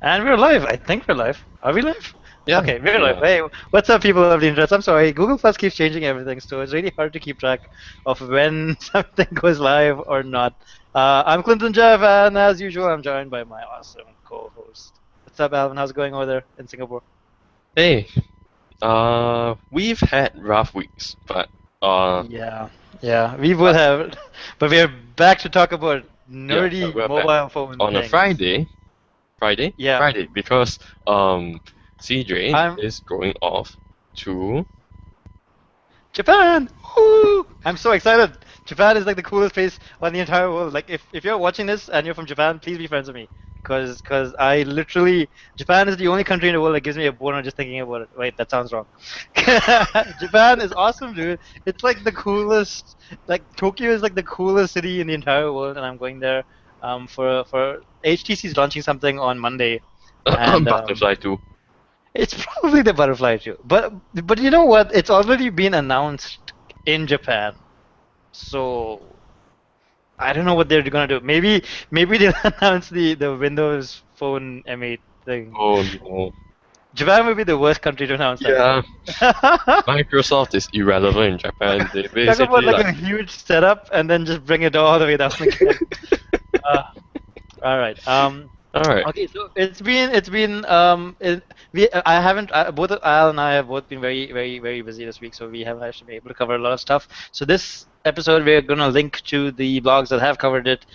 And we're live. I think we're live. Are we live? Yeah, Okay, we're live. yeah. Hey, what's up, people of the internet? I'm sorry, Google Plus keeps changing everything, so it's really hard to keep track of when something goes live or not. I'm Clinton Jeff, and as usual, I'm joined by my awesome co-host. What's up, Alvin? How's it going over there in Singapore? Hey, we've had rough weeks, but Yeah, yeah, we would have, but we're back to talk about yeah, nerdy we're back mobile phone on a things. Yeah, Friday, because CJ I'm is going off to. Japan! Woo! I'm so excited. Japan is like the coolest place on the entire world. Like if you're watching this and you're from Japan, please be friends with me. Cause I literally Japan is the only country in the world that gives me a boner just thinking about it. Wait, that sounds wrong. Japan is awesome, dude. It's like the coolest. Like Tokyo is like the coolest city in the entire world, and I'm going there. For HTC is launching something on Monday, and Butterfly too. it's probably the butterfly too. But you know what? It's already been announced in Japan. So I don't know what they're gonna do. Maybe they'll announce the Windows Phone M8 thing. Oh no. Japan would be the worst country to announce that, Yeah, right? Microsoft is irrelevant in Japan. They Talk about basically like like. a huge setup and then just bring it all the way down again. Uh, all right. All right. Okay, so I haven't both Al and I have both been very busy this week, so we haven't actually been able to cover a lot of stuff. So this episode we're gonna link to the blogs that have covered it,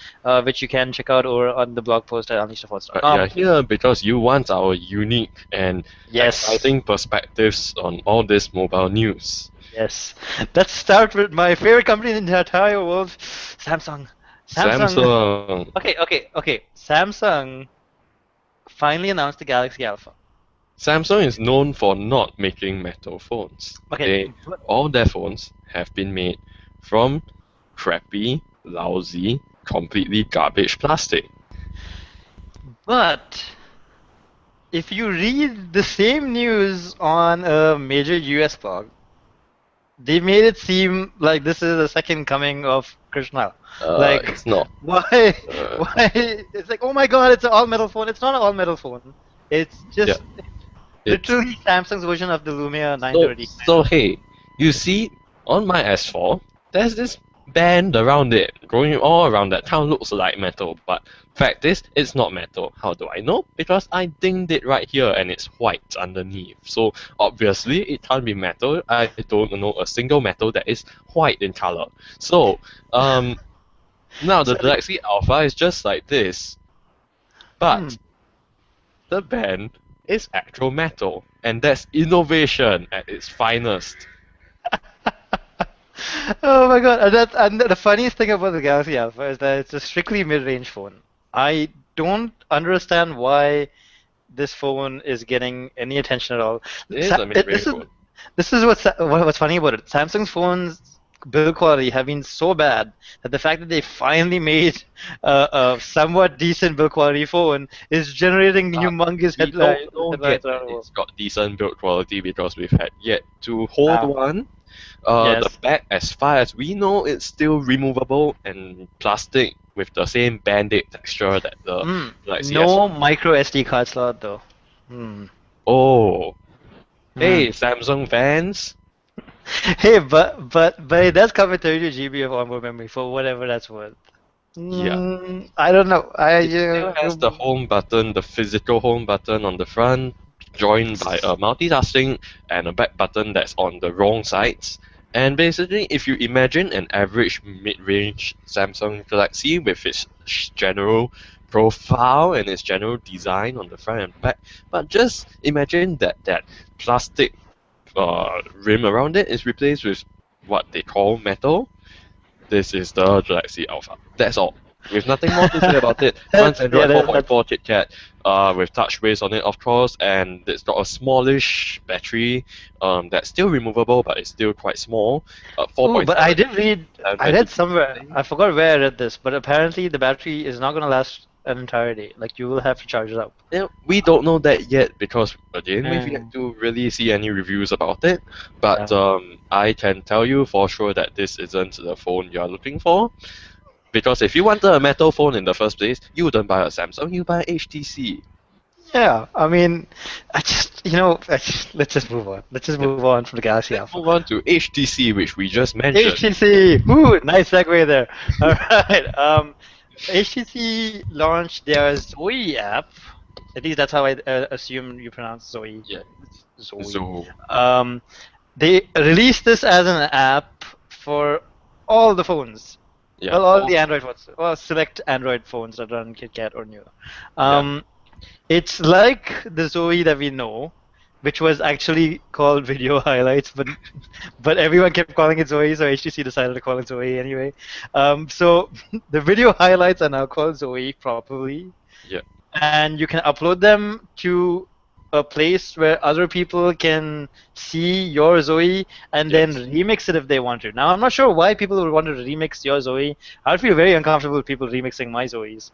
which you can check out over on the blog post at You're unleashtv.com. here because you want our unique and Yes, exciting perspectives on all this mobile news. yes. Let's start with my favorite company in the entire world, Samsung. Samsung. Samsung. Okay. Samsung finally announced the Galaxy Alpha. Samsung is known for not making metal phones. Okay, All their phones have been made from crappy, lousy, completely garbage plastic. but if you read the same news on a major US blog, they made it seem like this is the second coming of Krishna. Like, It's not. why? Uh, Why? It's like, oh my God, it's an all-metal phone. It's not an all-metal phone. It's yeah, just it's literally Samsung's version of the Lumia so 930. so. Hey, you see, on my S4, there's this band around it, going all around that kind of looks like metal, but fact is, it's not metal. How do I know? Because I dinged it right here and it's white underneath. So obviously it can't be metal. I don't know a single metal that is white in color. So now the So, Galaxy Alpha is just like this, hmm. but the band is actual metal, and that's innovation at its finest. Oh my God! And the funniest thing about the Galaxy Alpha is that it's a strictly mid-range phone. I don't understand why this phone is getting any attention at all. It is a This mid-range is phone. what's funny about it. Samsung's phones build quality have been so bad that the fact that they finally made a somewhat decent build quality phone is generating But humongous we don't know headlines yet around that the world. it's got decent build quality because we've had yet to hold Ah, one. The yes. back, as far as we know, it's still removable and plastic with the same band-aid texture that the Galaxy S4. No micro SD card slot though. Hmm. Oh, Hmm. hey, Samsung fans! Hey, but it does come with 32 GB of onboard memory for whatever that's worth. Yeah, I don't know. it still has the home button, the physical home button on the front, joined by a multitasking and a back button that's on the wrong sides. And basically, if you imagine an average mid-range Samsung Galaxy with its general profile and its general design on the front and back, but just imagine that plastic rim around it is replaced with what they call metal. This is the Galaxy Alpha. That's all. With nothing more to say about it. Runs Yeah, Android 4.4 KitKat, with touch base on it, of course, and it's got a smallish battery that's still removable, but it's still quite small. Ooh, but I 4.7. did read, I read somewhere, I forgot where I read this, but apparently the battery is not gonna last an entire day. Like you will have to charge it up. We don't know that yet because, again, we've yet Mm, to really see any reviews about it. But yeah. I can tell you for sure that this isn't the phone you're looking for. Because if you wanted a metal phone in the first place, you wouldn't buy a Samsung, you buy HTC. Yeah, I mean, let's just move on. Let's just Yeah. move on from the Galaxy Let's Alpha. move on to HTC, which we just mentioned. HTC, ooh, nice segue there. All right, HTC launched their Zoe app. At least that's how I assume you pronounce Zoe. Yeah. It's Zoe. So Um, they released this as an app for all the phones. yeah, Well, all all the Android phones, well, select Android phones that run KitKat or Neo. yeah. Um, it's like the Zoe that we know, which was actually called Video Highlights, but everyone kept calling it Zoe, so HTC decided to call it Zoe anyway. So the video highlights are now called Zoe properly, Yeah. and you can upload them to a place where other people can see your Zoe and then Yes. remix it if they want to. Now, I'm not sure why people would want to remix your Zoe. I'd feel very uncomfortable with people remixing my Zoes.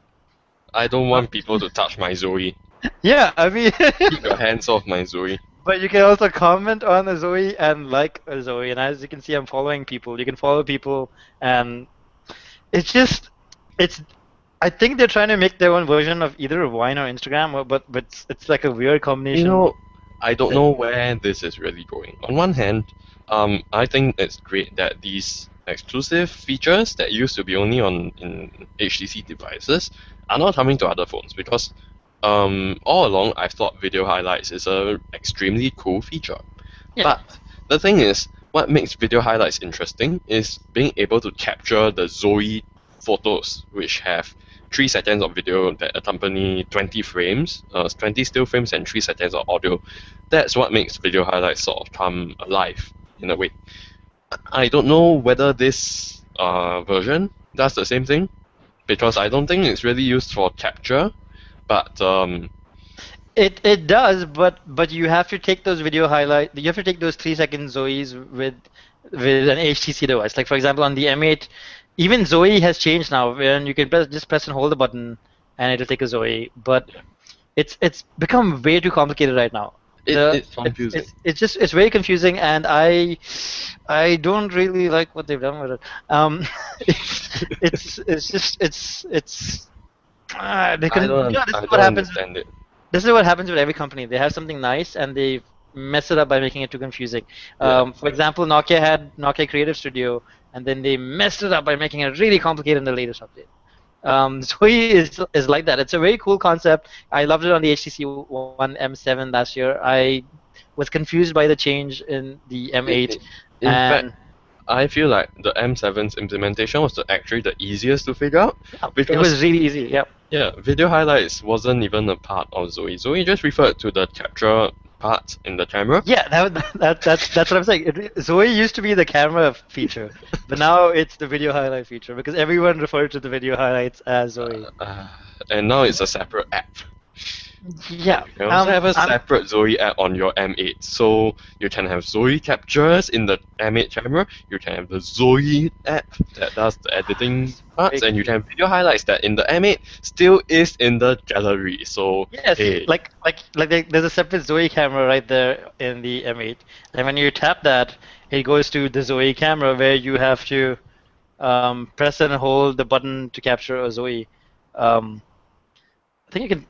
I don't want people to touch my Zoe. Yeah, I mean, Keep your hands off my Zoe. but you can also comment on a Zoe and like a Zoe. And as you can see, I'm following people. You can follow people, and it's just, it's. I think they're trying to make their own version of either Vine or Instagram, but it's like a weird You combination. know, I don't know where this is really going. On one hand, I think it's great that these exclusive features that used to be only on in HTC devices are now coming to other phones because all along I thought video highlights is a extremely cool feature. Yeah. But the thing is, what makes video highlights interesting is being able to capture the Zoe photos, which have 3 seconds of video that accompany 20 frames, 20 still frames and 3 seconds of audio. That's what makes video highlights sort of come alive in a way. I don't know whether this version does the same thing because I don't think it's really used for capture, but It does, but you have to take those video highlight. You have to take those 3 second Zoes with an HTC device. Like for example, on the M8, even Zoe has changed now, and you can just press and hold the button, and it'll take a Zoe. But it's become way too complicated right now. it's confusing. It's very confusing, and I don't really like what they've done with it. It's just they I can, don't, this I is what don't happens. understand it. This is what happens with every company. They have something nice and they mess it up by making it too confusing. Yeah. For example, Nokia had Nokia Creative Studio, and then they messed it up by making it really complicated in the latest update. Zoe is like that. It's a very cool concept. I loved it on the HTC One M7 last year. I was confused by the change in the M8, In and fact, I feel like the M7's implementation was actually the easiest to figure out it because was really easy. Yeah. yeah, video highlights wasn't even a part of Zoe. Zoe just referred to the capture part in the camera. Yeah, that's what I'm saying. Zoe used to be the camera feature, but now it's the video highlight feature because everyone referred to the video highlights as Zoe. And now it's a separate app. Yeah, You can also have a separate Zoe app on your M8. So you can have Zoe captures in the M8 camera. You can have the Zoe app that does the editing parts, and you can have video highlights that in the M8 still is in the gallery. So yes, hey, there's a separate Zoe camera right there in the M8, and when you tap that, it goes to the Zoe camera where you have to press and hold the button to capture a Zoe. I think you can.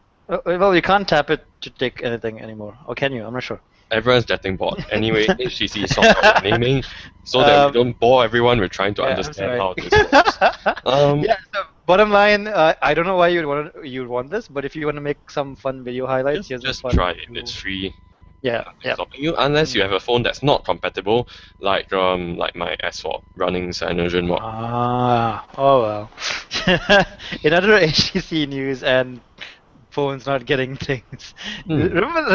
Well, you can't tap it to take anything anymore, or can you? I'm not sure. everyone's getting bored. Anyway, HTC sort out the naming so that we don't bore everyone with trying to Yeah, I'm understand sorry. how this works. Yeah. So bottom line, I don't know why you'd want this, but if you want to make some fun video highlights, here's Just a fun try it. tool. It's free. Yeah. Nothing Yeah. stopping you unless you have a phone that's not compatible, like my S4 running Cyanogen mod. Ah. Oh well. In other HTC news and phones not getting things. Hmm.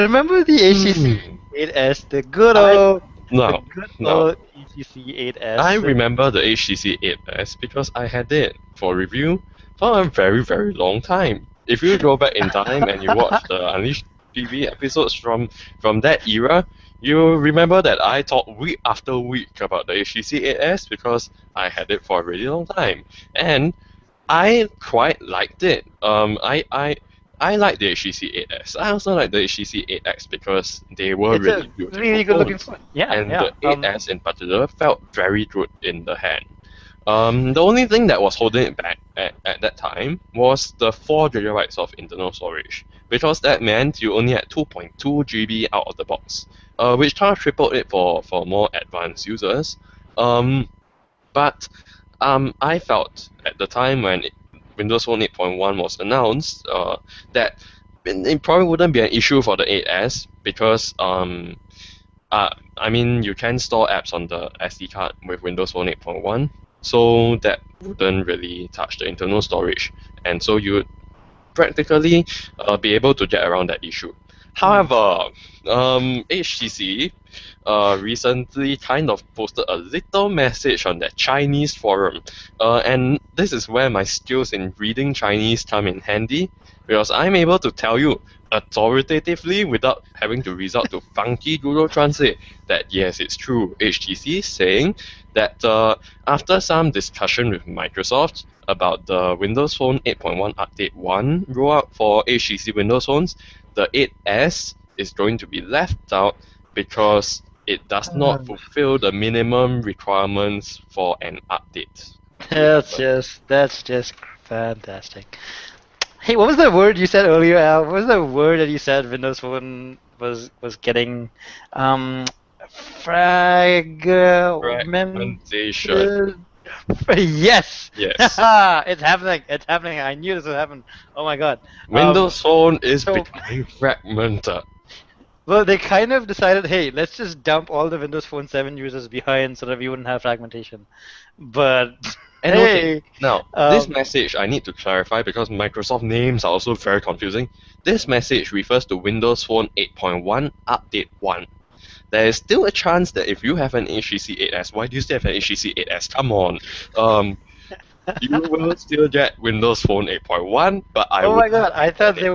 Remember the HTC Hmm. 8S, the good old No, no. HTC 8S. I remember the HTC 8S because I had it for review for a very, very long time. If you go back in time and you watch the Unleashed TV episodes from that era, you remember that I talked week after week about the HTC 8S because I had it for a really long time. And I quite liked it. I like the HTC 8S. I also like the HTC 8X because they were It's really a beautiful really good looking phones. phone. Yeah. And Yeah. the 8S in particular felt very good in the hand. The only thing that was holding it back at that time was the 4 gigabytes of internal storage, because that meant you only had 2.2 GB out of the box, which kind of tripled it for more advanced users. Um, but I felt at the time when Windows Phone 8.1 was announced that it probably wouldn't be an issue for the 8S because I mean, you can store apps on the SD card with Windows Phone 8.1, so that wouldn't really touch the internal storage, and so you would practically be able to get around that issue. Hmm. However, HTC recently kind of posted a little message on that Chinese forum, and this is where my skills in reading Chinese come in handy, because I'm able to tell you authoritatively without having to resort to funky Google Translate that yes, it's true. HTC is saying that after some discussion with Microsoft about the Windows Phone 8.1 Update 1 rollout for HTC Windows phones, the 8S is going to be left out because it does not Um, fulfill the minimum requirements for an update to That's happen. just fantastic. Hey, what was the word you said earlier, Al? What was the word that you said Windows Phone was getting um fragmented? Fragmentation. Yes. Yes. It's happening. It's happening. I knew this would happen. Oh my God. Um Windows Phone is so becoming fragmented. well, they kind of decided, hey, let's just dump all the Windows Phone 7 users behind so that we wouldn't have fragmentation. But And okay, hey, now this um message I need to clarify because Microsoft names are also very confusing. This message refers to Windows Phone 8.1 Update 1. There is still a chance that if you have an HTC 8S, why do you still have an HTC 8S? Come on. You will still get Windows Phone 8.1, but I Oh would my not God, bet on it.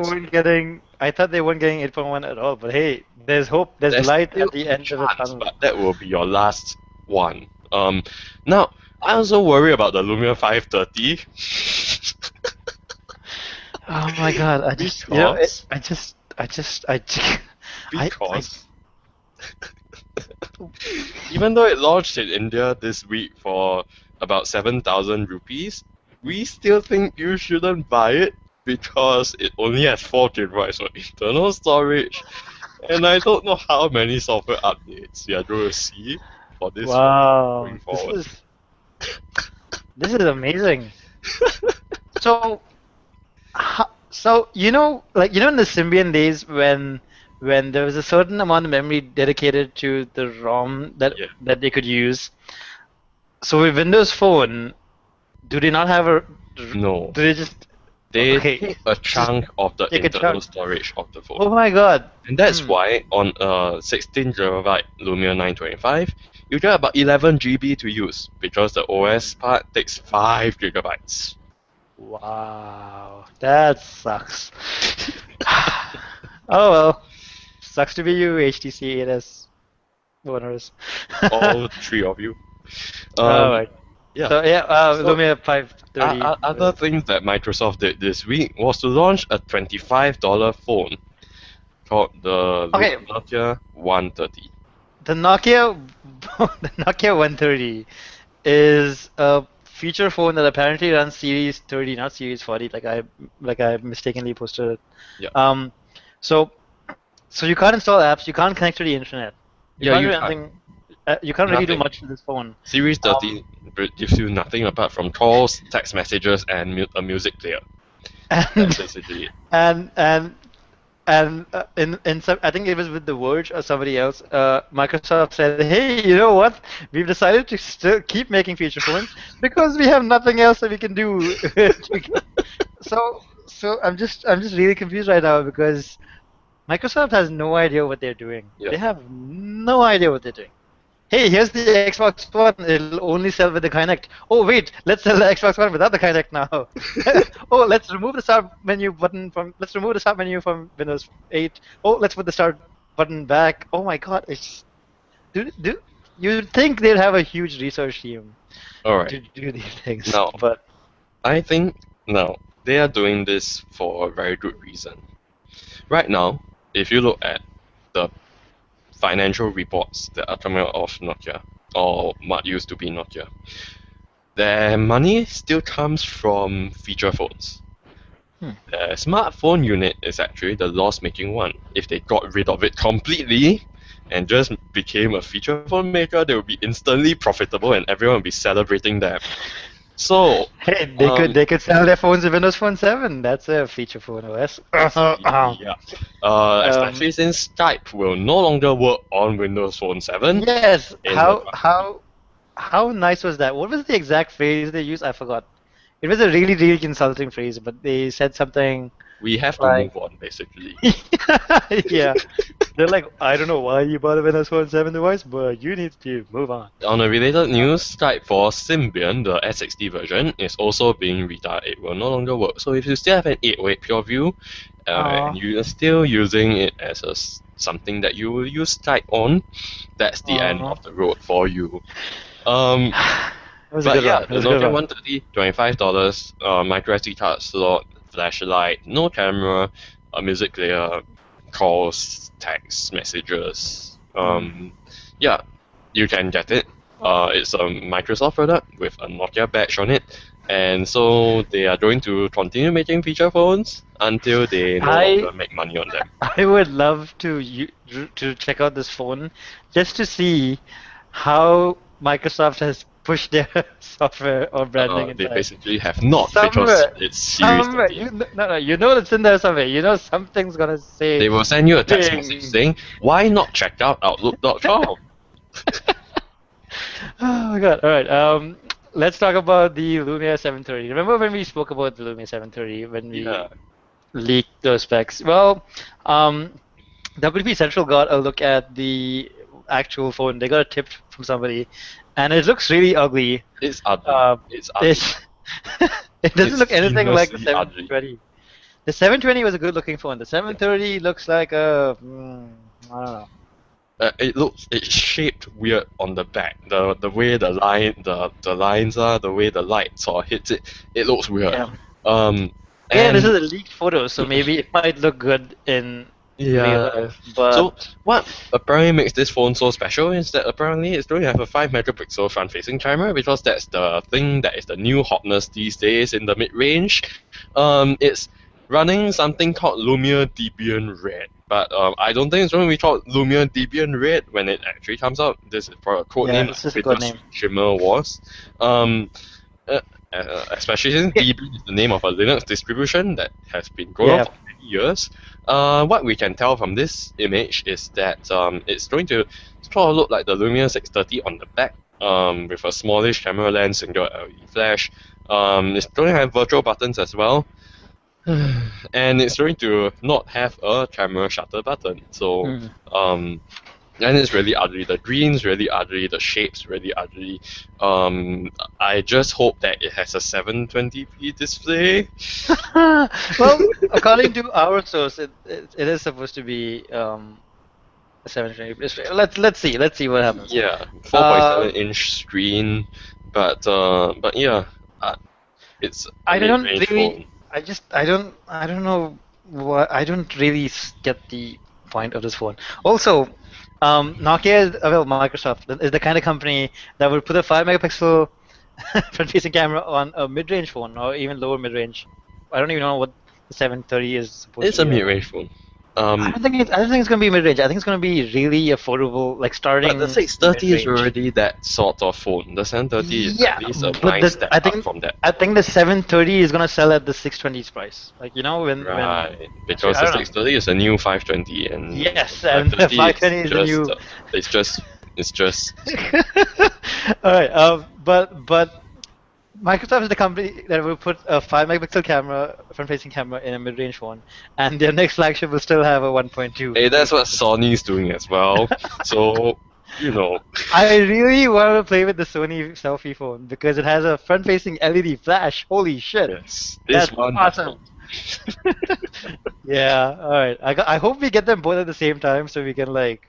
I thought they weren't getting 8.1 at all, but hey, there's hope, there's There's light still at the a end of the chance, tunnel. but that will be your last one. Now I also worry about the Lumia 530 Oh my God, because I because even though it launched in India this week for about 7,000 rupees, we still think you shouldn't buy it because it only has 4 gigabytes of internal storage, and I don't know how many software updates we are going to see for this phone going wow, forward. this is amazing. So, so in the Symbian days when there was a certain amount of memory dedicated to the ROM Yeah, that they could use. So with Windows Phone, do they not have a? Do no. they just They okay? take a Just chunk of the take a internal chunk. storage of the phone. Oh my God. And that's Hmm. why on a 16 gigabyte Lumia 925, you get about 11 GB to use because the Hmm. OS part takes 5 gigabytes. Wow, that sucks. Oh well, sucks to be you, HTC 8S owners. All three of you. All Um, right. yeah. So yeah, So Lumia 530. other things that Microsoft did this week was to launch a $25 phone called the Okay, Nokia 130. the Nokia, the Nokia 130 is a feature phone that apparently runs Series 30, not Series 40, like I mistakenly posted it. Yeah. Um, so so you can't install apps, you can't connect to the internet, you Yeah, can't you do can't. anything, you can't really do Nothing. much with this phone. Series Um, 30 gives you nothing apart from calls, text messages, and a music player. That's and basically it. and and in some, I think it was with The Verge or somebody else, Microsoft said, "Hey, you know what? We've decided to still keep making feature phones because we have nothing else that we can do." So I'm just really confused right now because Microsoft has no idea what they're doing. Yeah. They have no idea what they're doing. Hey, here's the Xbox One. It'll only sell with the Kinect. Oh, wait, let's sell the Xbox One without the Kinect now. Oh, let's remove the start menu from Windows 8. Oh, let's put the start button back. Oh my God, it's do you'd think they'd have a huge research team All right. to do these things, Now, but I think now they are doing this for a very good reason. Right now, if you look at the financial reports that are coming out of Nokia, or what used to be Nokia, Their money still comes from feature phones. Hmm. The smartphone unit is actually the loss-making one. If they got rid of it completely and just became a feature phone maker, they would be instantly profitable and everyone would be celebrating them. So, Hey, um, they could sell their phones with Windows Phone 7. That's a feature phone OS. yeah, Um, especially since Skype will no longer work on Windows Phone 7 yes. in the How nice was that? What was the exact phrase they used? I forgot. It was a really, really insulting phrase, but they said something we have to like, move on basically. yeah. They're like, I don't know why you bought a Windows Phone 7 device, but you need to move on. On a related news, Skype for Symbian, the S60 version, is also being retired. It will no longer work. So if you still have an 8-way PureView, and Aw. you are still using it as something that you will use Skype on, that's the end Aw. of the road for you. Um, It was a but good yeah, run. It the was a good Nokia run. 130, $25, micro SD card slot, flashlight, no camera, a music player, calls, text, messages. Hmm. Yeah, you can get it. It's a Microsoft product with a Nokia badge on it, and so they are going to continue making feature phones until they no I longer make money on them. I would love to check out this phone just to see how Microsoft has pushed their software or branding They inside. basically have not because Somewhere, it's Series somewhere, 30. no, no, you know it's in there somewhere. You know something's gonna say They will send you a text message Bing. saying, "Why not check out Outlook.com?" Oh my God. All right. Let's talk about the Lumia 730. Remember when we spoke about the Lumia 730 when Yeah, we leaked those specs? Well, WP Central got a look at the actual phone. They got a tip from somebody, and it looks really ugly. it's ugly. Uh, It's ugly. it's it doesn't It's look anything like the seamlessly ugly. 720. The 720 was a good looking phone. The Yeah. 730 looks like a I don't know. It's shaped weird on the back. The way the lines are, the way the light sort of hits it, it looks weird. Yeah. Um, Again, this and is a leaked photo, so maybe it might look good in real yeah. life, So but what apparently makes this phone so special is that apparently it's going to have a 5 megapixel front-facing camera because that's the thing that is the new hotness these days in the mid-range. It's running something called Lumia Debian Red, but I don't think it's going to be called Lumia Debian Red when it actually comes out. This is for a code yeah, name it's like just a code Windows name. Shimmer was. Um, uh, Especially since Yeah, Debian is the name of a Linux distribution that has been going on yeah. for many years. What we can tell from this image is that it's going to sort of look like the Lumia 630 on the back, with a smallish camera lens, single LED flash. It's going to have virtual buttons as well, and it's going to not have a camera shutter button. So, Hmm. um, and it's really ugly. The green's really ugly. The shape's really ugly. I just hope that it has a 720p display. Well, according to our source, it is supposed to be a 720 display. Let's see what happens. Yeah, 4.7 Uh, inch screen, but yeah, it's a I don't mid-range really. phone. I don't know what. I don't really get the point of this phone. Also, Nokia, well, Microsoft is the kind of company that would put a 5 megapixel front-facing camera on a mid-range phone or even lower mid-range. I don't even know what the 730 is supposed to It's a be right now. mid-range phone. Um, I don't think it's gonna be mid-range. I think it's gonna be really affordable, like but the starting 630 is mid-range. already that sort of phone. The 730 is Yeah, at least a but nice step up from that. I think the 730 is gonna sell at the 620's price. Like when Right, because I the don't know. 630 is a new 520, and Yes, the and the 530 is 520 is the just, new. it's just. All right, but Microsoft is the company that will put a 5 megapixel camera, front-facing camera in a mid-range phone, and their next flagship will still have a 1.2 Hey, that's what megapixel. Sony's doing as well. So, you know, I really want to play with the Sony selfie phone because it has a front-facing LED flash. Holy shit, yes, this that's one does awesome. not. Yeah, all right. I hope we get them both at the same time so we can like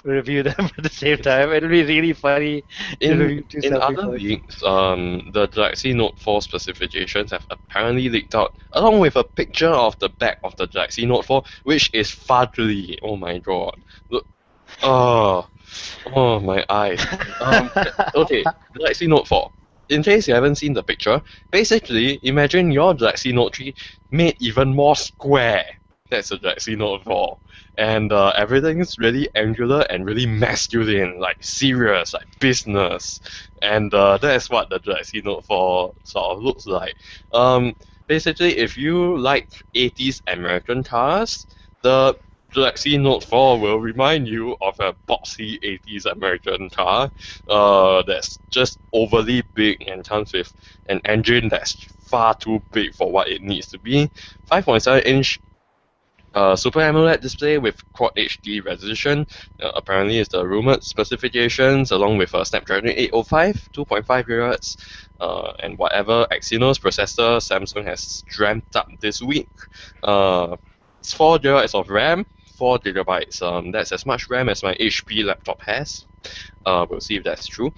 review them at the same time. It'll be really funny to In review two in selfie other phones. leaks, the Galaxy Note 4 specifications have apparently leaked out, along with a picture of the back of the Galaxy Note 4, which is fudgely. Oh my god! Look, oh, oh my eyes. Okay, Galaxy Note 4. in case you haven't seen the picture, basically imagine your Galaxy Note 3 made even more square. That's a Galaxy Note 4. And everything's really angular and really masculine, like serious, like business. And that's what the Galaxy Note 4 sort of looks like. Basically, if you like 80s American cars, the Galaxy Note 4 will remind you of a boxy 80s American car that's just overly big and comes with an engine that's far too big for what it needs to be. 5.7-inch Super AMOLED display with Quad HD resolution. Apparently, it's the rumored specifications, along with a Snapdragon 805, 2.5 GHz, and whatever Exynos processor Samsung has dreamt up this week. It's 4 GB of RAM, 4 GB. That's as much RAM as my HP laptop has. We'll see if that's true.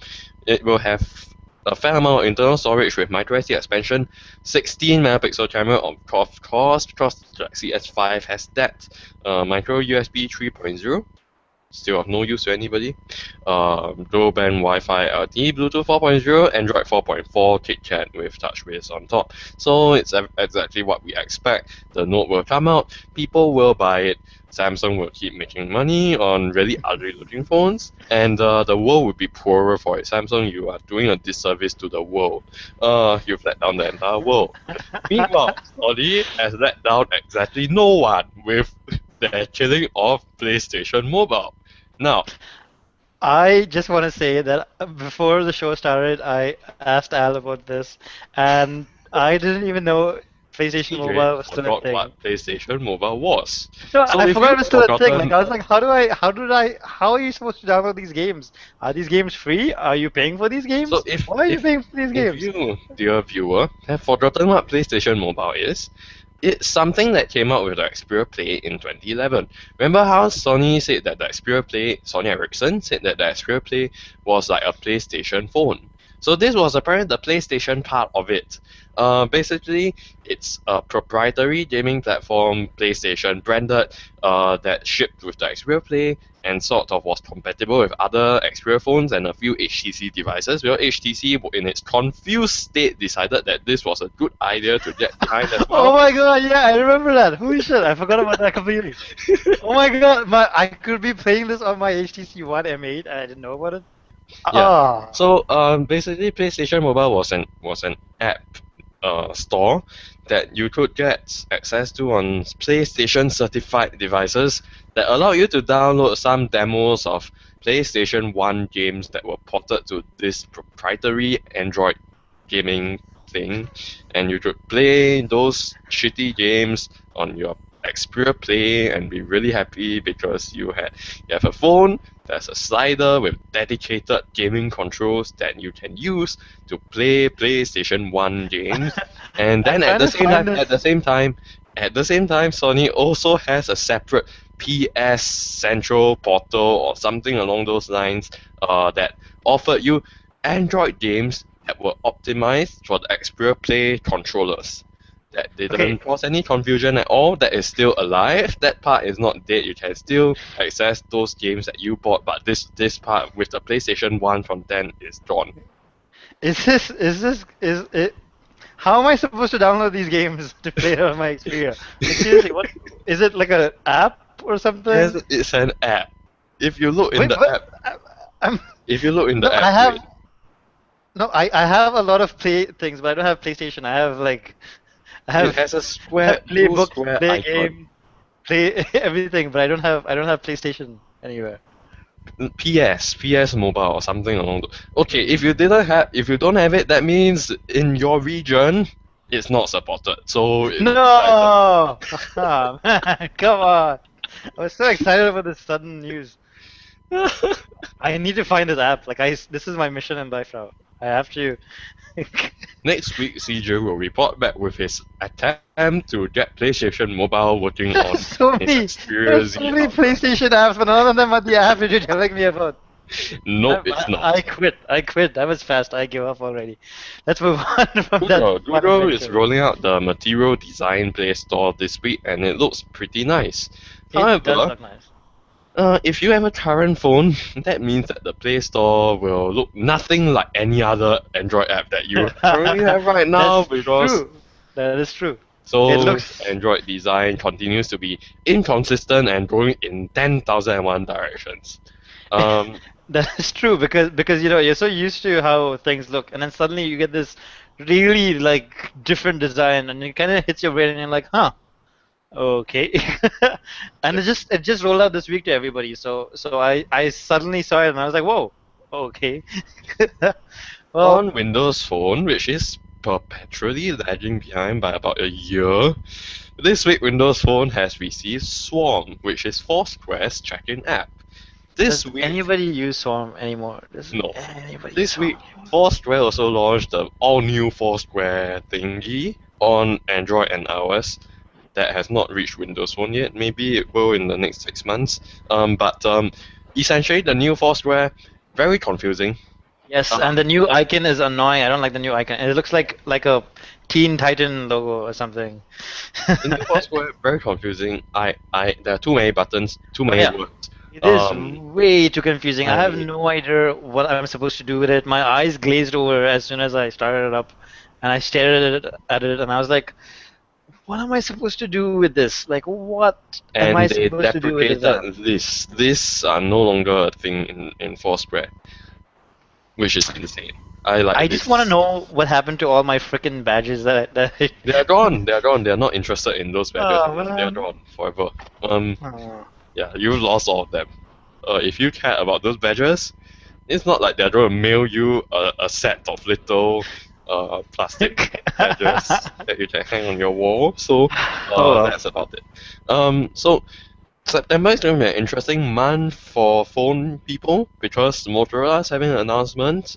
It will have a fair amount of internal storage with microSD expansion, 16 megapixel camera of course, because the Galaxy S5 has that. Micro USB 3.0, still of no use to anybody. Dual band Wi-Fi LTE, Bluetooth 4.0, Android 4.4 KitKat with TouchWiz on top. So it's exactly what we expect. The Note will come out, people will buy it. Samsung will keep making money on really ugly looking phones, and the world will be poorer for it. Samsung, you are doing a disservice to the world. You've let down the entire world. Meanwhile, Sony has let down exactly no one with their killing of PlayStation Mobile. Now, I just want to say that before the show started, I asked Al about this, and I didn't even know PlayStation TJ Mobile was still a forgot thing. what PlayStation Mobile was. No, So I if forgot it you've was still a thing. Like forgotten, I was like, how are you supposed to download these games? Are these games free? Are you paying for these so games? if Why are you if paying for these if games? you, dear viewer, have forgotten what PlayStation Mobile is, it's something that came out with the Xperia Play in 2011. Remember how Sony said that the Xperia Play, Sony Ericsson said that the Xperia Play was like a PlayStation phone. So this was apparently the PlayStation part of it. Basically, it's a proprietary gaming platform, PlayStation branded, that shipped with the Xperia Play and sort of was compatible with other Xperia phones and a few HTC devices. Well, HTC, in its confused state, decided that this was a good idea to get behind as Oh well. my god, yeah, I remember that. Holy shit, I forgot about that completely. Oh my god, I could be playing this on my HTC One M8 and I didn't know about it. Yeah. Ah. So basically, PlayStation Mobile was an app store that you could get access to on PlayStation certified devices that allow you to download some demos of PlayStation 1 games that were ported to this proprietary Android gaming thing, and you could play those shitty games on your Xperia Play and be really happy because you have a phone. There's a slider with dedicated gaming controls that you can use to play PlayStation 1 games. And I'm then at trying the to same find time, this. Sony also has a separate PS Central portal or something along those lines that offered you Android games that were optimized for the Xperia Play controllers. That Okay, didn't cause any confusion at all. That is still alive. That part is not dead. You can still access those games that you bought, but this part with the PlayStation 1 content is gone. is it? How am I supposed to download these games to play it on my Xperia? Like seriously, what is it like a app or Yes, something? it's an app. If you look in Wait, the what? app, I'm if you look in no, the app, wait. I have a lot of play things, but I don't have PlayStation. I have like I It have has a I have square, play blue books, square play icon. game, play everything, but I don't have PlayStation anywhere. PS Mobile or something along those. Okay, if you don't have it, that means in your region, it's not supported. So it's either. No! Man, come on. I was so excited about this sudden news. I need to find this app. This is my mission in life now. I have to. Next week, CJ will report back with his attempt to get PlayStation Mobile working on There's so his many, Xperia there's Z so many hardware. PlayStation apps, but none of them are the app that you're telling me about. Nope, it's I not. quit. I quit. That was fast. I give up already. Let's move on from that fun Google is adventure. rolling out the Material Design Play Store this week, and it looks pretty nice. It does However, look nice. If you have a current phone, that means that the Play Store will look nothing like any other Android app that you currently have right now, That's because true. That is true. It Sony's looks Android design continues to be inconsistent and going in 10,001 directions. Um, that is true because you know you're so used to how things look, and then suddenly you get this really like different design, and it kind of hits your brain, and you're like, huh, okay. And it just rolled out this week to everybody. So I suddenly saw it, and I was like, whoa, okay. Well, on Windows Phone, which is perpetually lagging behind by about a year, this week Windows Phone has received Swarm, which is Foursquare's check-in app. does This week, anybody use Swarm anymore? Does no. anybody use This week, Swarm anymore? Foursquare also launched the all-new Foursquare thingy on Android and iOS that has not reached Windows Phone yet. Maybe it will in the next 6 months. But essentially, the new Foursquare, very confusing. Yes, and the Um, new icon is annoying. I don't like the new icon. It looks like a Teen Titan logo or something. the new Foursquare, very confusing. There are too many buttons, too Oh many yeah, words. it is Um, way too confusing. I have I no idea what I'm supposed to do with it. My eyes glazed over as soon as I started it up, and I stared at it, and I was like, "What am I supposed to do with this? Like, what am I and they supposed to do with deprecated this app?" this. These are no longer a thing in Foursquare, which is insane. I I like just want to this. know what happened to all my freaking badges that. They are gone. They are gone. They are not interested in those badges Oh anymore. They are man. gone forever. Um, Oh. yeah, you lost all of them. If you care about those badges, it's not like they're going to mail you a set of little plastic badges that you can hang on your wall. So Oh well. that's about it. So September is going to be an interesting month for phone people because Motorola is having an announcement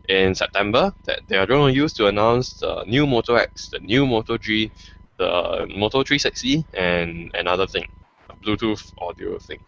in September that they are going to use to announce the new Moto X, the new Moto G, the Moto 360, and another thing, a Bluetooth audio thing.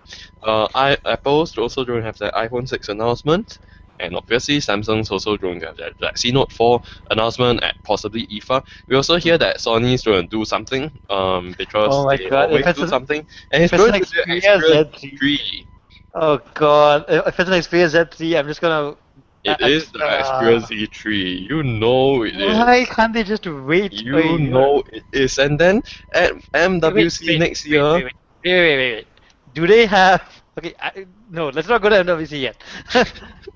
Apple's also going to have their iPhone 6 announcement, and obviously Samsung's also going to have their Galaxy Note 4 announcement at possibly IFA. We also hear that Sony's going to do something Oh because my they God. always do something, and it's If it's going an to be an Xperia Xperia Z3, Z3. oh God. If it's an Xperia Z3, I'm just gonna. It is the Xperia Z3. You know it is. Why can't they just wait a You year? know it is. And then at Wait, wait, MWC wait, next wait, year, wait, wait, wait, wait, wait, wait. Do they have? Okay, no, let's not go to MWC yet.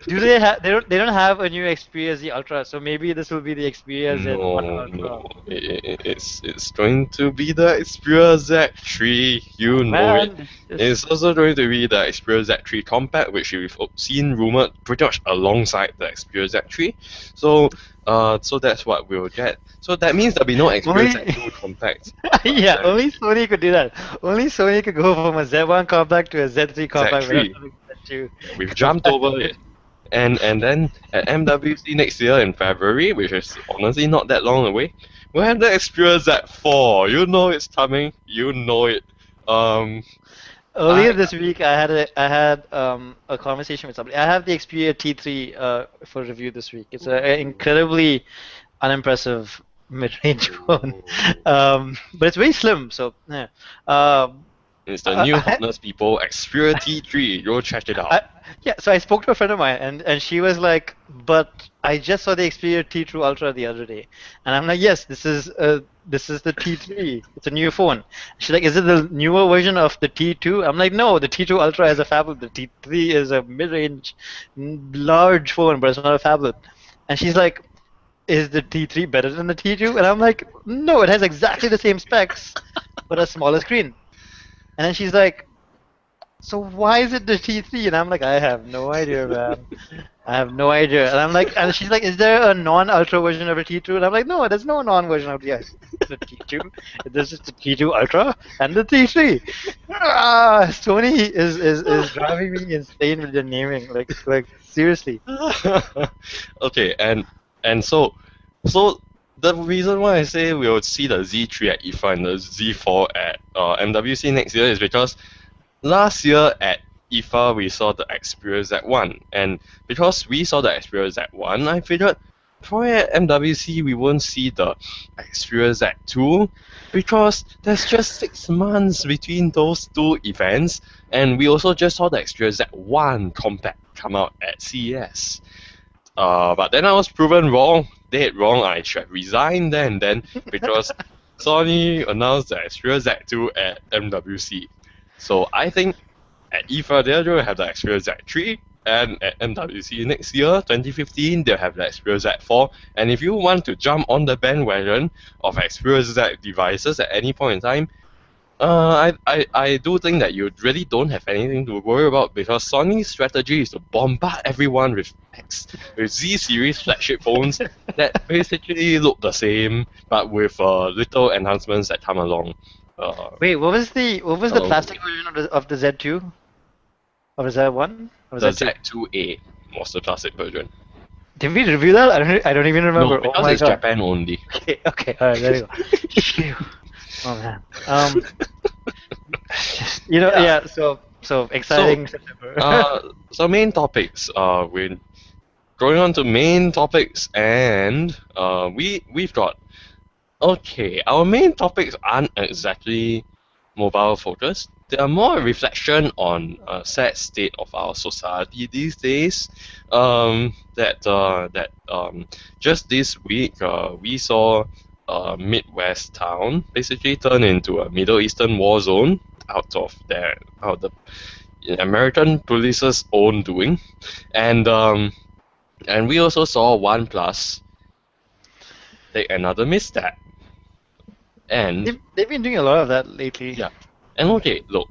Do they have? They don't have a new Xperia Z Ultra, so maybe this will be the Xperia Z1 no, Ultra. no, it's going to be the Xperia Z3. You Oh know it. man, It's also going to be the Xperia Z3 Compact, which we've seen rumored pretty much alongside the Xperia Z3. So that's what we'll get. So that means there'll be no Xperia only. Z2 Compact. Yeah, only Sony could do that. Only Sony could go from a Z1 compact to a Z3 compact without Z3. having Z2 Yeah, we've jumped compact. over it. And then at MWC next year in February, which is honestly not that long away, we'll have the Xperia Z4. You know it's coming. You know it. Um, Earlier I this week, I had a conversation with somebody. I have the Xperia T3 for review this week. It's an incredibly unimpressive mid-range phone, but it's very slim. So yeah. Um, it's the new I, hotness people Xperia T3. Go check it out. I, yeah, so I spoke to a friend of mine, and she was like, "But I just saw the Xperia T2 Ultra the other day," and I'm like, "Yes, this is the T3. It's a new phone." She's like, "Is it the newer version of the T2?" I'm like, "No, the T2 Ultra is a phablet. The T3 is a mid-range, large phone, but it's not a phablet." And she's like, "Is the T3 better than the T2?" And I'm like, "No, it has exactly the same specs, but a smaller screen." And then she's like, "So why is it the T3?" And I'm like, "I have no idea, man. I have no idea." And I'm like, and she's like, "Is there a non-ultra version of the T2?" And I'm like, "No, there's no non-version of the T2. There's just the T2 Ultra and the T3." Sony is driving me insane with their naming. Like seriously. Okay, and so the reason why I say we'll see the Z3 at IFA and the Z4 at MWC next year is because last year at IFA we saw the Xperia Z1, and because we saw the Xperia Z1, I figured probably at MWC we won't see the Xperia Z2. because there's just 6 months between those two events, and we also just saw the Xperia Z1 compact come out at CES. But then I was proven wrong, dead wrong. I should have resigned then because Sony announced the Xperia Z2 at MWC. So I think at IFA they'll have the Xperia Z3, and at MWC next year, 2015, they'll have the Xperia Z4. And if you want to jump on the bandwagon of Xperia Z devices at any point in time, I do think that you really don't have anything to worry about, because Sony's strategy is to bombard everyone with Z series flagship phones that basically look the same, but with little enhancements that come along. Wait, what was the Hello. plastic version of the Z2? Or was that one? Or was The that two? Z2A was the classic version. Did we review that? I don't even No, remember. Oh because my it's god. Japan only. Okay, okay, all right, there you go. Phew. Oh man. Yeah. Yeah. So exciting September. So main topics. We're going on to main topics, and we've got. Okay, our main topics aren't exactly mobile focused. They are more a reflection on a sad state of our society these days. Just this week, we saw a Midwest town basically turn into a Middle Eastern war zone out of the American police's own doing, and we also saw OnePlus take another misstep. And They've been doing a lot of that lately. yeah, and okay, look,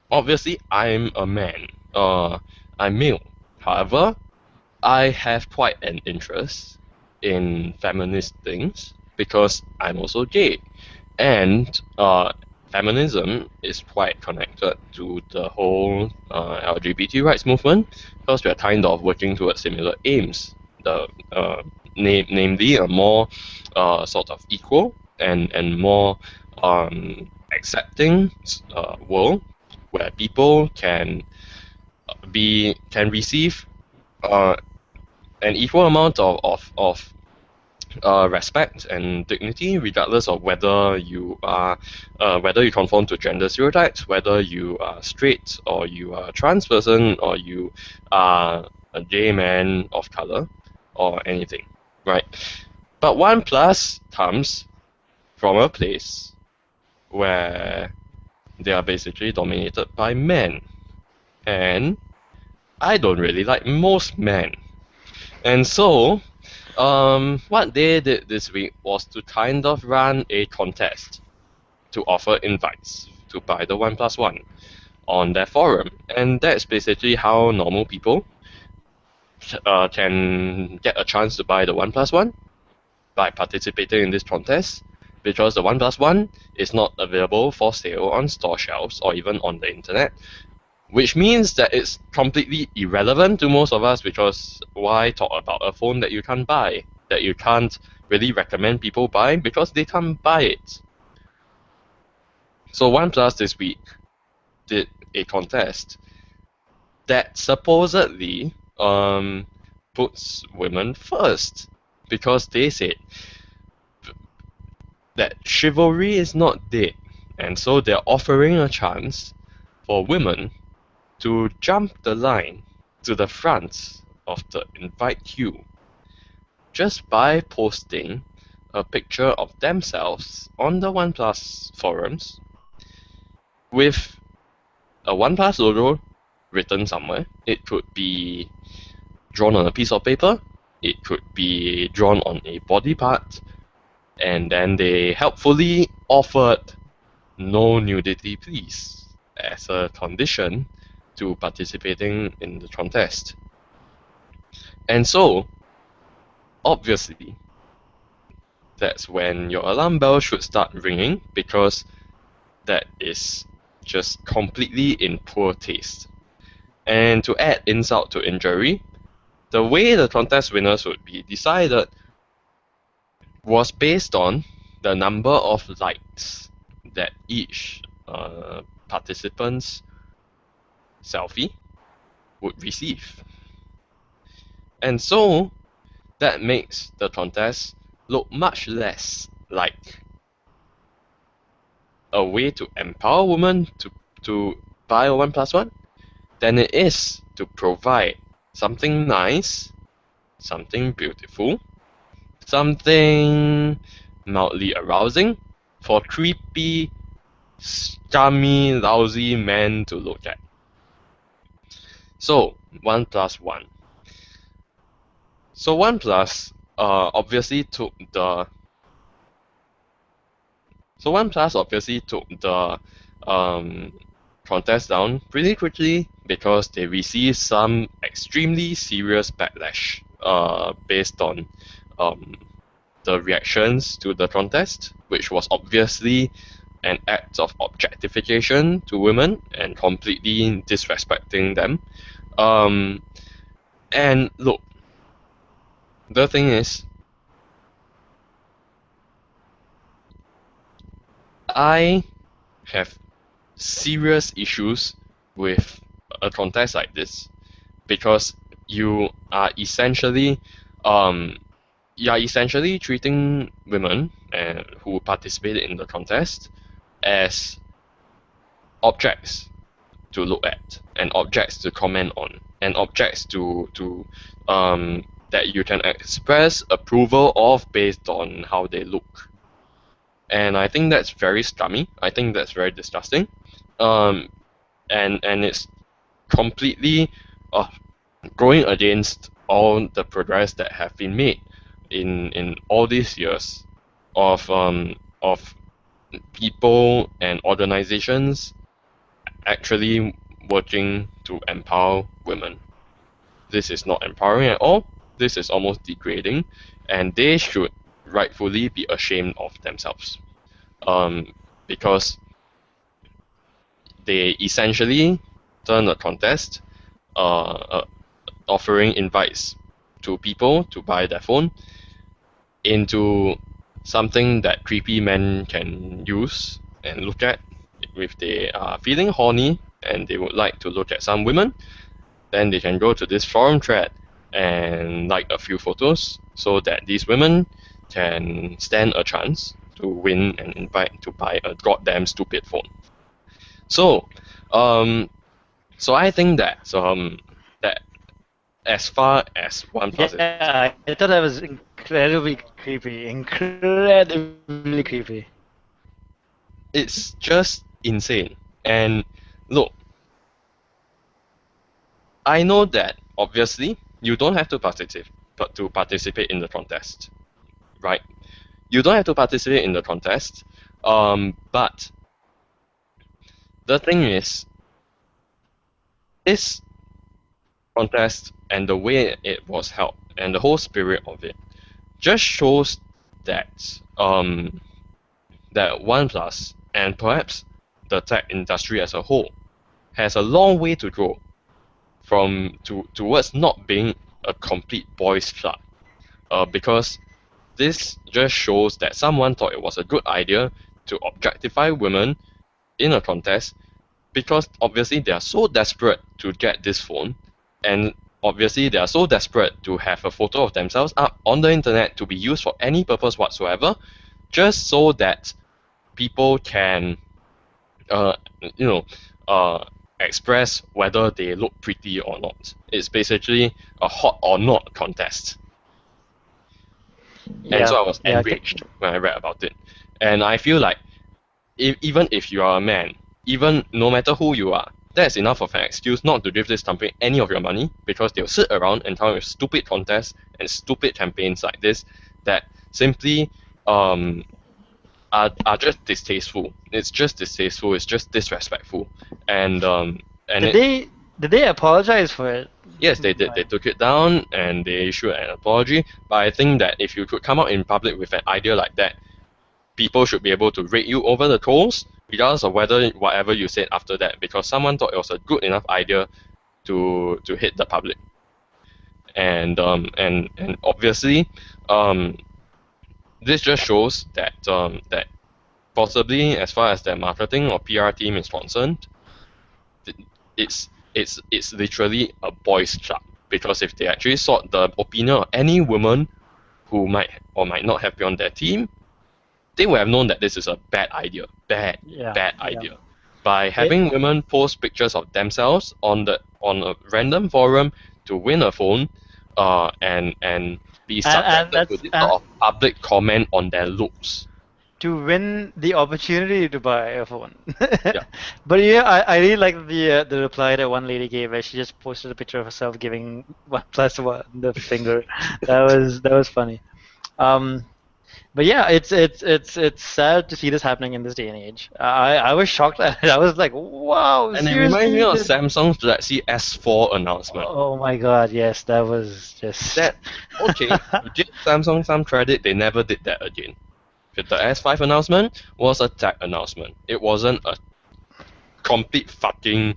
obviously I'm a man, I'm male. However, I have quite an interest in feminist things because I'm also gay, and feminism is quite connected to the whole LGBT rights movement, because we are kind of working towards similar aims. Namely a more sort of equal and more accepting world where people can receive uh, an equal amount of respect and dignity, regardless of whether you conform to gender stereotypes, whether you are straight or you are a trans person or you are a gay man of color or anything, right? But OnePlus comes from a place where they are basically dominated by men, and I don't really like most men. And so, what they did this week was to kind of run a contest to offer invites to buy the OnePlus One on their forum, and that's basically how normal people can get a chance to buy the OnePlus One by participating in this contest, because the OnePlus One is not available for sale on store shelves or even on the internet, which means that it's completely irrelevant to most of us, because why talk about a phone that you can't buy, that you can't really recommend people buy because they can't buy it. So OnePlus this week did a contest that supposedly puts women first, because they said that chivalry is not dead, and so they're offering a chance for women to jump the line to the front of the invite queue just by posting a picture of themselves on the OnePlus forums with a OnePlus logo written somewhere. It could be drawn on a piece of paper, it could be drawn on a body part, and then they helpfully offered no nudity please as a condition to participating in the contest. And so, obviously, that's when your alarm bell should start ringing, because that is just completely in poor taste. And to add insult to injury, the way the contest winners would be decided was based on the number of likes that each participant's selfie would receive. And so that makes the contest look much less like a way to empower women to buy a OnePlus One than it is to provide something nice, something beautiful, something mildly arousing for creepy, scummy, lousy men to look at. So, OnePlus One. So OnePlus obviously took the um, contest down pretty quickly because they received some extremely serious backlash based on um, the reactions to the contest, which was obviously an act of objectification to women and completely disrespecting them. And look, the thing is, I have serious issues with a contest like this because you are essentially um treating women who participated in the contest as objects to look at and objects to comment on and objects to that you can express approval of based on how they look. And I think that's very scummy. I think that's very disgusting. Um, and it's completely uh, going against all the progress that have been made in all these years of people and organizations actually working to empower women. This is not empowering at all. This is almost degrading, and they should rightfully be ashamed of themselves. Because they essentially turn a contest, offering invites to people to buy their phone, into something that creepy men can use and look at if they are feeling horny and they would like to look at some women. Then they can go to this forum thread and like a few photos so that these women can stand a chance to win and invite to buy a goddamn stupid phone. So, so I think that as far as OnePlus Yeah, I thought that was incredibly creepy. Incredibly creepy. it's just insane. And look, I know that obviously you don't have to participate in the contest, right? You don't have to participate in the contest, but the thing is, this contest and the way it was held and the whole spirit of it just shows that that OnePlus and perhaps the tech industry as a whole has a long way to go towards not being a complete boys club, because this just shows that someone thought it was a good idea to objectify women in a contest because obviously they are so desperate to get this phone, and obviously they are so desperate to have a photo of themselves up on the internet to be used for any purpose whatsoever, just so that people can, uh, you know, express whether they look pretty or not. It's basically a hot or not contest. And so I was enraged when I read about it. And I feel like even if you are a man, even no matter who you are, that's enough of an excuse not to give this company any of your money because they'll sit around and come with stupid contests and stupid campaigns like this that simply are just distasteful. It's just distasteful. It's just disrespectful. And Did they apologize for it? yes, they did. They took it down and they issued an apology. But I think that if you could come out in public with an idea like that, people should be able to rate you over the coals, regardless of whether whatever you said after that, because someone thought it was a good enough idea to hit the public. And obviously, this just shows that that possibly, as far as their marketing or PR team is concerned, it's literally a boys' club. Because if they actually sought the opinion of any woman who might or might not have been on their team, they would have known that this is a bad idea, Yeah, bad yeah. idea, by It, having women post pictures of themselves on a random forum to win a phone, and be and subjected to that's this sort of public comment on their looks. to win the opportunity to buy a phone. Yeah, But yeah, I really like the reply that one lady gave where she just posted a picture of herself giving OnePlus the finger. That was funny. Um, but yeah, it's sad to see this happening in this day and age. I was shocked at it. I was like, wow, and it reminds me seriously? of Samsung's Galaxy S4 announcement. Oh my God, yes, that was just. That okay, to give Samsung some credit, they never did that again. But the S5 announcement was a tech announcement. It wasn't a complete fucking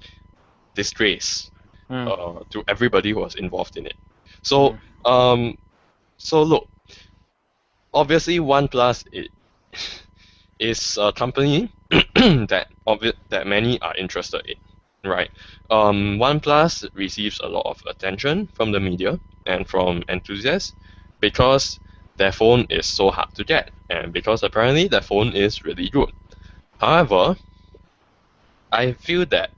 disgrace Mm, to everybody who was involved in it. So, mm, look, obviously OnePlus is a company that many are interested in, right? OnePlus receives a lot of attention from the media and from enthusiasts because their phone is so hard to get, and because apparently their phone is really good. However, I feel that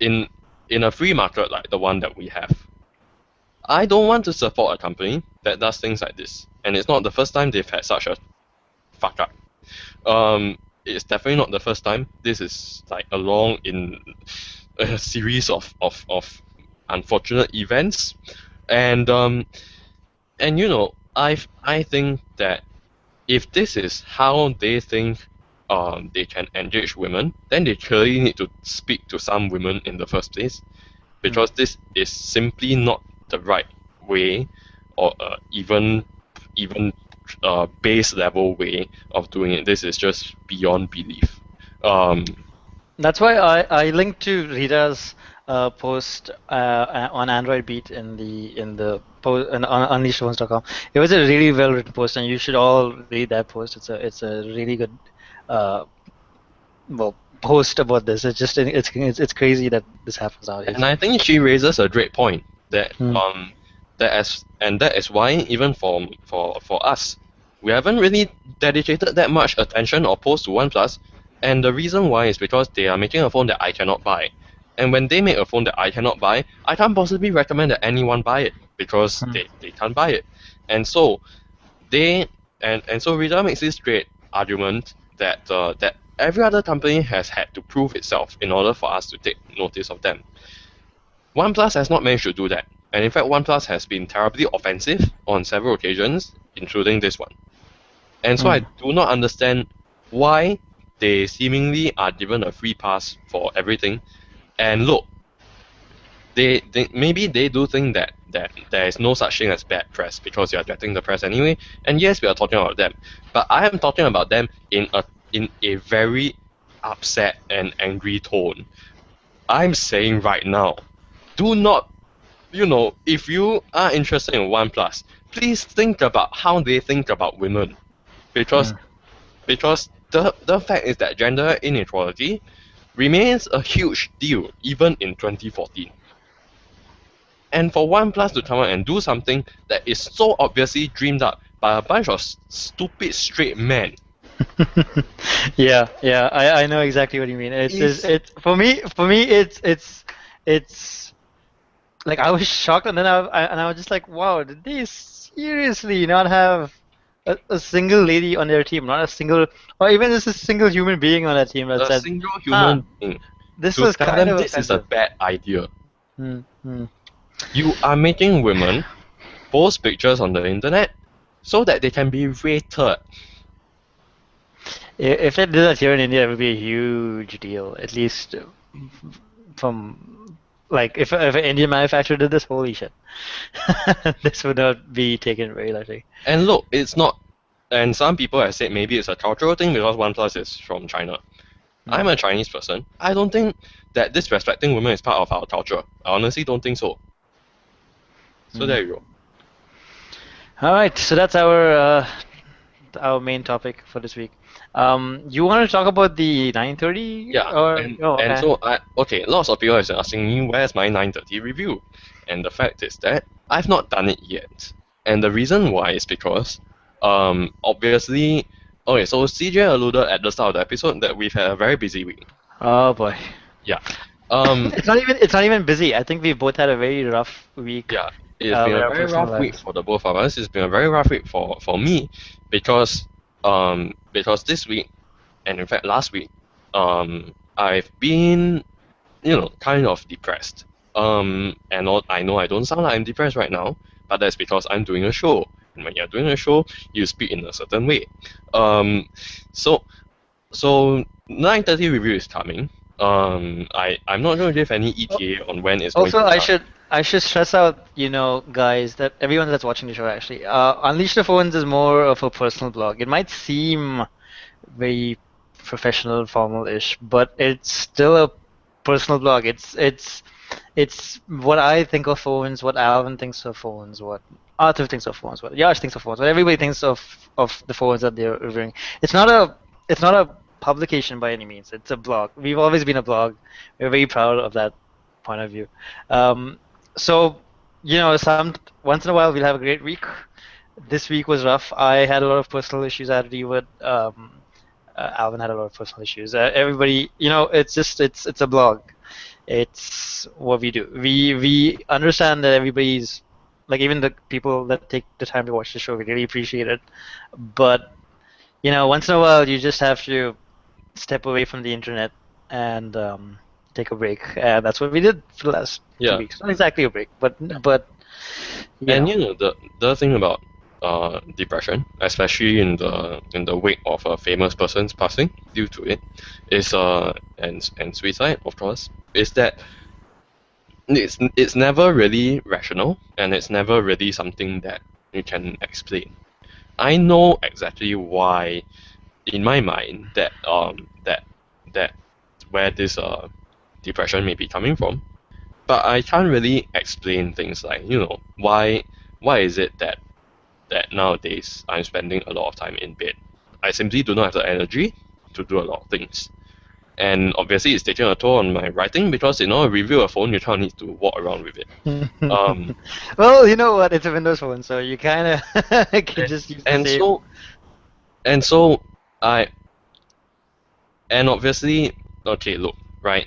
in in a free market like the one that we have, I don't want to support a company that does things like this. And it's not the first time they've had such a fuck up. It's definitely not the first time. This is like along in a series of unfortunate events, and you know, I think that if this is how they think they can engage women, then they clearly need to speak to some women in the first place, mm. because this is simply not the right way, or even base level way of doing it. This is just beyond belief. Um, That's why I linked to Rita's post on Android Beat in the post on UnleashTV.com. It was a really well written post, and you should all read that post. It's a really good uh, well post about this. It's crazy that this happens and nowadays. I think she raises a great point that Mm, that is why even for us, we haven't really dedicated that much attention or post to OnePlus, and the reason why is because they are making a phone that I cannot buy. And when they make a phone that I cannot buy, I can't possibly recommend that anyone buy it because mm, they can't buy it. And so they and so Rita makes this great argument that every other company has had to prove itself in order for us to take notice of them. OnePlus has not managed to do that, and in fact, OnePlus has been terribly offensive on several occasions, including this one. And so I mm. do not understand why they seemingly are given a free pass for everything. And look, they maybe they do think that there is no such thing as bad press because you are getting the press anyway. And yes, we are talking about them, but I am talking about them in a very upset and angry tone. I'm saying right now, do not, if you are interested in OnePlus, please think about how they think about women, because Mm. the fact is that gender inequality remains a huge deal even in 2014. And for OnePlus to come out and do something that is so obviously dreamed up by a bunch of stupid straight men Yeah, yeah, I know exactly what you mean. is It's for me it's like I was shocked, and then I was just like, wow, did they seriously not have a single lady on their team, not a single, or even just a single human being on that team that a said, single huh, human being this to was tell kind them of this is a offensive. bad idea. Hmm, hmm. You are making women post pictures on the internet so that they can be rated. If they did that here in India, it would be a huge deal. At least from like if an Indian manufacturer did this, holy shit, this would not be taken very lightly. And look, it's not. And some people have said maybe it's a cultural thing because OnePlus is from China. Hmm, I'm a Chinese person. I don't think that disrespecting women is part of our culture. I honestly don't think so. So hmm. there you go. All right, so that's our main topic for this week. You want to talk about the 930 Yeah, or oh and okay. so lots of people have been asking me where's my 930 review, and the fact is that I've not done it yet, and the reason why is because Obviously, okay. So CJ alluded at the start of the episode that we've had a very busy week. Oh boy. Yeah. Um, It's not even busy. I think we both had a very rough week yeah. It's been with a our very personal rough week lives. for the both of us. It's been a very rough week for me because because this week and in fact last week I've been kind of depressed. I know I don't sound like I'm depressed right now, but that's because I'm doing a show. And when you're doing a show, you speak in a certain way. Um, so so 9:30 review is coming. I'm not going to give any ETA on when it's going Also, to I start. should I should stress out, guys, that everyone that's watching the show actually, Unleash the Phones is more of a personal blog. It might seem very professional, formal-ish, but it's still a personal blog. It's what I think of phones, what Alvin thinks of phones, what Arthur thinks of phones, what Yash thinks of phones, what everybody thinks of the phones that they're reviewing. It's not a publication by any means. It's a blog. We've always been a blog. We're very proud of that point of view. Um, so, some once in a while we'll have a great week. This week was rough. I had a lot of personal issues I had to deal with. Alvin had a lot of personal issues. Everybody, it's a blog. It's what we do. We understand that everybody's like even the people that take the time to watch the show, we really appreciate it. But once in a while, you just have to step away from the internet and take a break. And that's what we did for the last two Yeah, weeks. Not exactly a break, but you and know. the thing about depression, especially in the wake of a famous person's passing due to it, is and suicide, of course, is that it's never really rational and it's never really something that you can explain. I know exactly why, in my mind, that where this depression may be coming from, but I can't really explain things like why is it that nowadays I'm spending a lot of time in bed. I simply do not have the energy to do a lot of things. And obviously, it's taking a toll on my writing because review a phone, you kind of need to walk around with it. Um, Well, you know what? It's a Windows phone, so you kind of can and, just use the and same. so and so I and obviously, okay, look, right.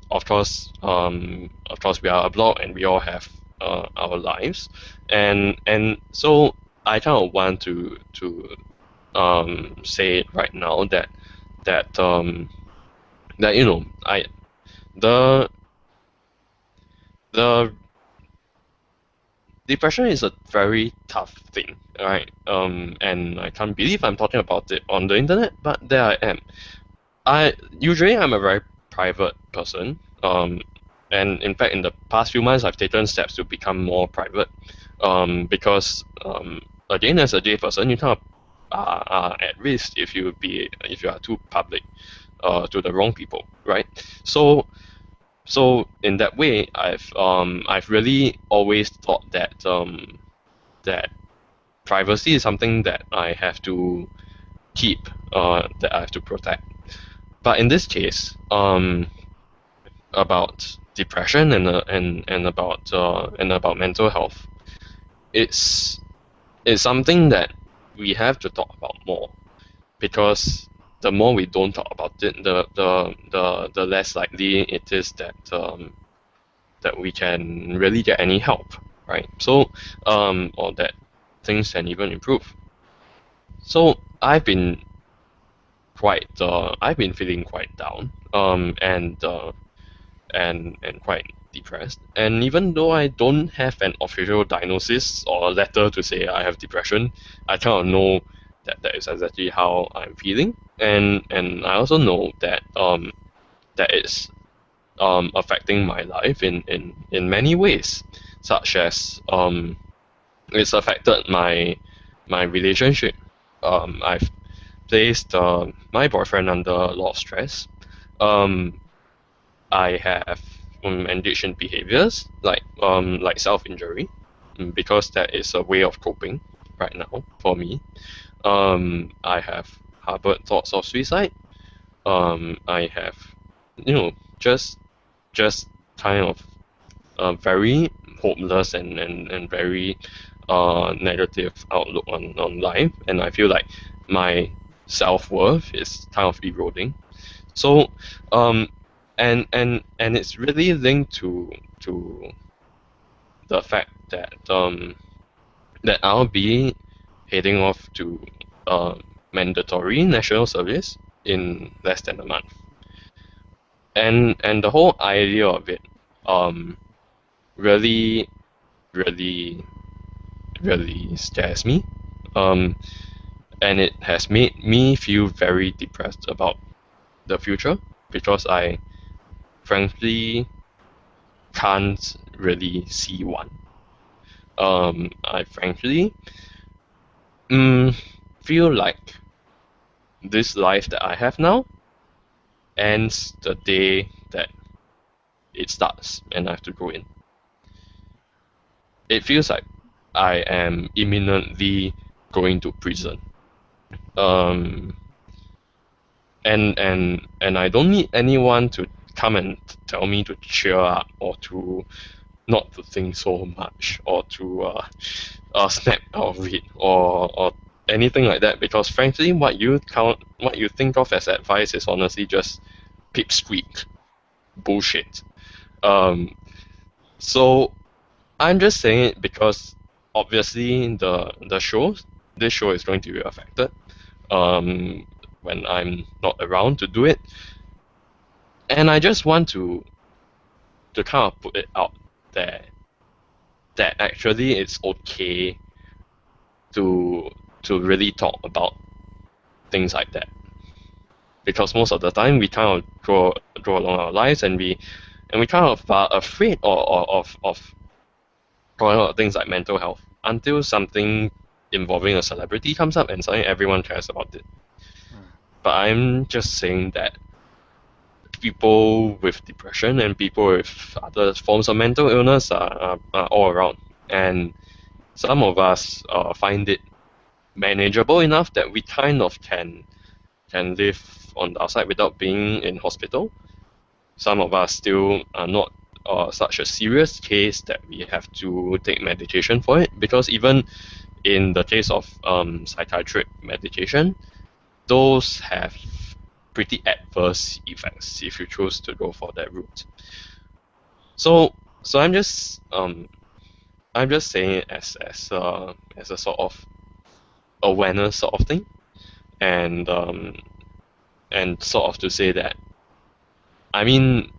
Of course, we are a blog and we all have our lives, and so I kind of want to say right now that that I the the depression is a very tough thing, right? And I can't believe I'm talking about it on the internet, but there I am. I'm a very private person. And in fact, in the past few months, I've taken steps to become more private. Because again, as a gay person, you kind of are at risk if you are too public, to the wrong people, right? So so in that way, I've really always thought that privacy is something that I have to keep, that I have to protect. But in this case, about depression and about mental health, it's it's something that we have to talk about more because the more we don't talk about it, the less likely it is that we can really get any help, right? So or that things can even improve. So I've been feeling quite down, and quite depressed. And even though I don't have an official diagnosis or a letter to say I have depression, I kind of know that that is exactly how I'm feeling. And I also know that it's affecting my life in many ways, such as it's affected my relationship. I've placed my boyfriend under a lot of stress. Um, I have engaged in behaviors like self-injury, because that is a way of coping right now for me. I have harbored thoughts of suicide. I have, you know, just just kind of very hopeless and very negative outlook on life, and I feel like my self-worth is kind of eroding. So, um, and it's really linked to the fact that that I'll be heading off to mandatory national service in less than a month, and the whole idea of it um really really really scares me, um and it has made me feel very depressed about the future because I frankly can't really see one. I frankly feel like this life that I have now ends the day that it starts and I have to go in. It feels like I am imminently going to prison. Um, and I don't need anyone to come and tell me to cheer up or to not to think so much or to snap out of it or anything like that, because frankly what you think of as advice is honestly just pipsqueak bullshit. Um, so I'm just saying it because obviously this show is going to be affected when I'm not around to do it, and I just want to kind of put it out there that actually it's okay to really talk about things like that, because most of the time we kind of draw along our lives and we kind of are afraid of talking about things like mental health until something involving a celebrity comes up and suddenly everyone cares about it. But I'm just saying that people with depression and people with other forms of mental illness are all around, and some of us find it manageable enough that we kind of can live on the outside without being in hospital. Some of us still are not such a serious case that we have to take medication for it, because even in the case of psychiatric medication, those have pretty adverse effects if you choose to go for that route. So I'm just saying it as a sort of awareness sort of thing, and sort of to say that, I mean,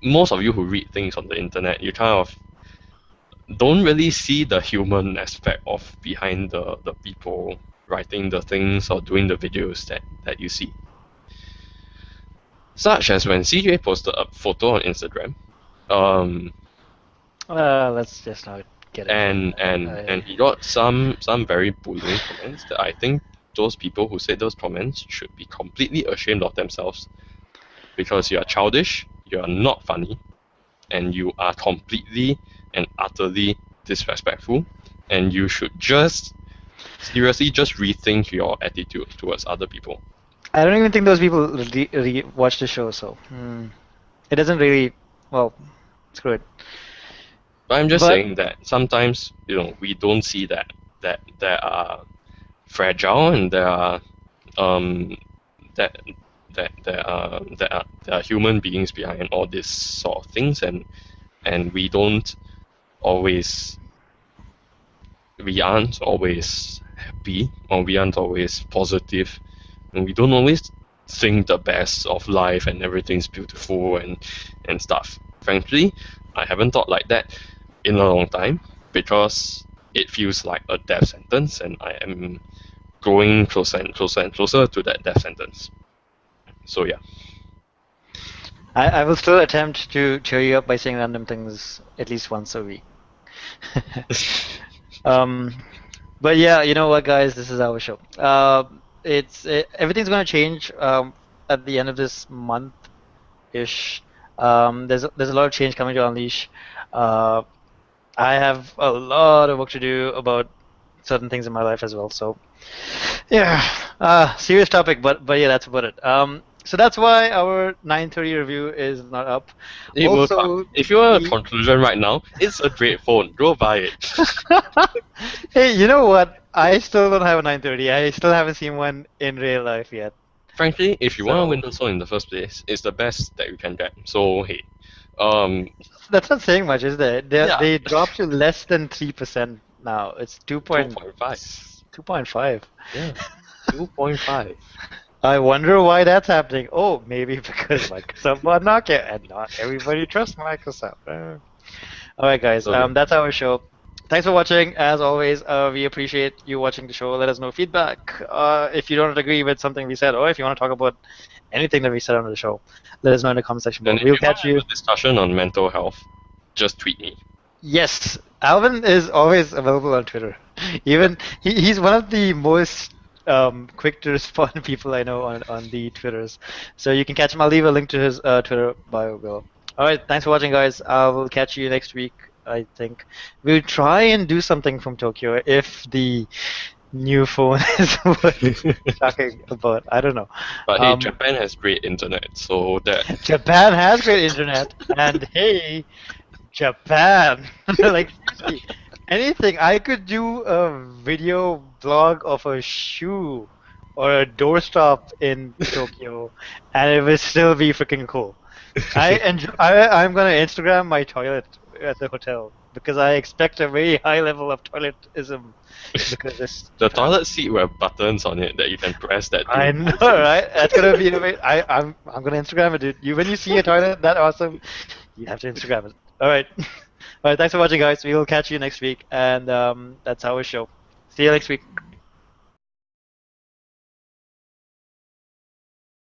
most of you who read things on the internet, you kind of don't really see the human aspect of behind the people writing the things or doing the videos that you see. Such as when CJ posted a photo on Instagram, Let's just not get it. and he got some very bullying comments that I think those people who said those comments should be completely ashamed of themselves, because you are childish, you are not funny, and you are completely and utterly disrespectful, and you should just seriously just rethink your attitude towards other people. I don't even think those people watch the show, so it doesn't really. Well, screw it. But I'm just But saying that sometimes, we don't see that there are fragile and there are that there are human beings behind all these sort of things, and we aren't always happy, or we aren't always positive, and we don't always think the best of life and everything's beautiful and stuff. Frankly, I haven't thought like that in a long time, because it feels like a death sentence, and I am growing closer and closer and closer to that death sentence. So yeah. I will still attempt to cheer you up by saying random things at least once a week. Um, but yeah, you know what, guys? This is our show. Everything's gonna change at the end of this month ish. There's a lot of change coming to Unleash. Uh, I have a lot of work to do about certain things in my life as well. So yeah, serious topic, but yeah, that's about it. So that's why our 9:30 review is not up. It will come. Also, If you want a the conclusion right now, it's a great phone. Go buy it. hey, you know what? I still don't have a 930. I still haven't seen one in real life yet. Frankly, if you want a So Windows Phone in the first place, it's the best that you can get. So hey, um, that's not saying much, is there? yeah, They dropped to less than 3% now. It's 2.5. 2.5. Yeah, 2.5. I wonder why that's happening. Oh, maybe because Microsoft bought Nokia, and not everybody trusts Microsoft. All right, guys. So yeah, That's our show. Thanks for watching. As always, we appreciate you watching the show. Let us know feedback. If you don't agree with something we said, or if you want to talk about anything that we said on the show, let us know in the comment section below. and if We'll you want catch to have you. a discussion on mental health, just tweet me. Yes, Alvin is always available on Twitter. Yeah. Even he's one of the most quick to respond people I know on the Twitters. So you can catch him. I'll leave a link to his Twitter bio below. All right, thanks for watching, guys. I will catch you next week. I think we'll try and do something from Tokyo if the new phone is worth talking about. I don't know. But hey, Um, Japan has great internet, so that Japan has great internet, and hey, Japan. Like seriously, anything. I could do a video blog of a shoe or a doorstop in Tokyo, and it would still be freaking cool. I'm gonna Instagram my toilet at the hotel because I expect a very high level of toiletism because it's the Japan. toilet seat will have buttons on it that you can press that do I know, poses. right? That's gonna be I'm gonna Instagram it, dude. When you see a toilet that awesome, you have to Instagram it. All right. All right, thanks for watching, guys. We will catch you next week, and that's our show. See you next week.